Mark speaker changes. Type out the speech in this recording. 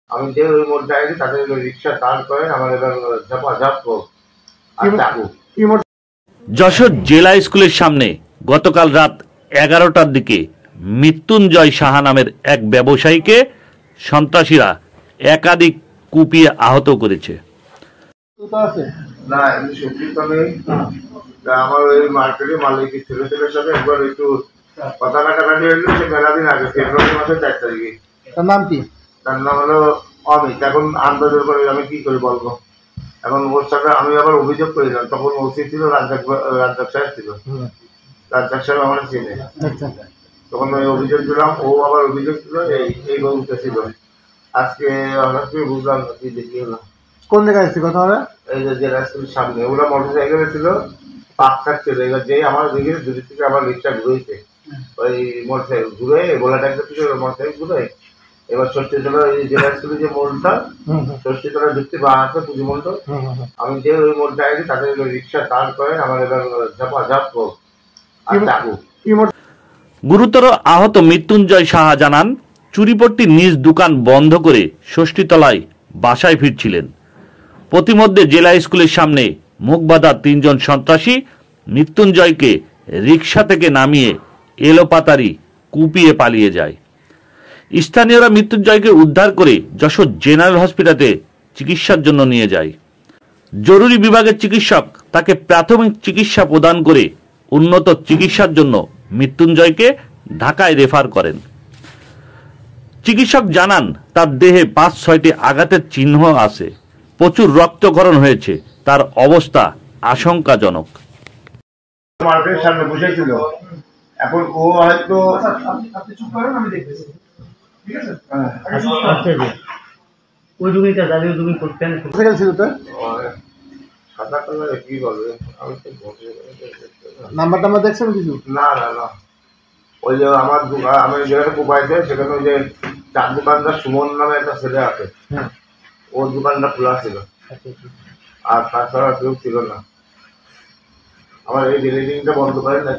Speaker 1: আমি যে ওই মোড়টা আছি তাদের রিক্সা দাঁড় করেন আমার এবার ঝাপাঝাপ আর চাকু।
Speaker 2: যশোর জেলা স্কুলের সামনে গতকাল রাত 11টার দিকে মৃত্যুঞ্জয় সাহা নামের এক ব্যবসায়ীকে সন্ত্রাসীরা একাধিক কুপিয়ে আহত করেছে।
Speaker 1: না এমনি সত্যি তো নেই, আমার ওই মার্কেটে মালিকের ছেলেদের সাথে একবার একটু কথা কাটাকাটি হইলো, সে মেলা দিন আগে ফেব্রুয়ারি মাসের 4 তারিখে।
Speaker 3: তার নাম কি?
Speaker 1: তার নাম হলো অমিত। এখন আন্দাজের করে আমি কি করে বলবো, এখন ওর সাথে আমি আবার অভিযোগ করেছিলাম, তখন ওসি ছিল রাজ্জাক সাহেব ছিল, রাজ্জাক সাহেব আমার চিনে, তখন ওই অভিযোগ দিলাম, ও আবার অভিযোগ ছিল এই বলতে ছিল। আজকে হঠাৎ করে বুঝলাম কি দেখি হলো।
Speaker 3: কোন জায়গায় এসেছে কথা হবে?
Speaker 1: এই যে জেলা স্কুলের সামনে ওরা মোটর সাইকেলে ছিল, পাক খাচ্ছিল, এবার যেই আমার দেখে দুদিক থেকে আবার রিক্সা ঘুরেছে, ওই মোটর সাইকেল ঘুরে গোলা ট্যাঙ্কের থেকে মোটর সাইকেল ঘুরে এবার ষষ্ঠীতলা এই জেলা স্কুলের যে মোড়টা, ষষ্ঠীতলা ঢুকতে বা আছে পুজো মন্ডল, আমি যে ওই মোড়টা আছি তাদের রিক্সা দাঁড় করেন আমার এবার ঝাপাঝাপ আর চাকু।
Speaker 2: গুরুতর আহত মৃত্যুঞ্জয় সাহা জানান, চুরিপট্টি নিজ দোকান বন্ধ করে ষষ্ঠীতলায় বাসায় ফিরছিলেন। প্রতিমধ্যে জেলা স্কুলের সামনে মুখবাধা 3 জন সন্ত্রাসী মৃত্যুঞ্জয়কে রিক্সা থেকে নামিয়ে এলোপাতাড়ি কুপিয়ে পালিয়ে যায়। স্থানীয়রা মৃত্যুঞ্জয়কে উদ্ধার করে যশোর জেনারেল হসপিটালে চিকিৎসার জন্য নিয়ে যায়। জরুরি বিভাগের চিকিৎসক তাকে প্রাথমিক চিকিৎসা প্রদান করে উন্নত চিকিৎসার জন্য মৃত্যুঞ্জয়কে ঢাকায় রেফার করেন। চিকিৎসক জানান, তার দেহে 5-6টি আঘাতের চিহ্ন আছে, প্রচুর রক্তক্ষরণ হয়েছে, তার অবস্থা আশঙ্কাজনক।
Speaker 1: মার্কেটের সামনে বসেছিল, এখন ও হয়তো
Speaker 3: ওই রুগীটা জানি রুগী করতেন কোথায় ছিল তো
Speaker 1: সাদা কালার কি বলবে, আমি তো
Speaker 3: নাম্বার দেখছেন কিছু?
Speaker 1: না না না, ওই যে আমার দোকান আমি যেখানে কোপাইছে সেখানে ওই যে চার দোকানদার সুমন নামে একটা ছেলে আছে, ওর দোকানটা খোলা ছিল, আর তাছাড়া কেউ ছিল না। আমার এই বিল্ডিংটা বন্ধ করেন না।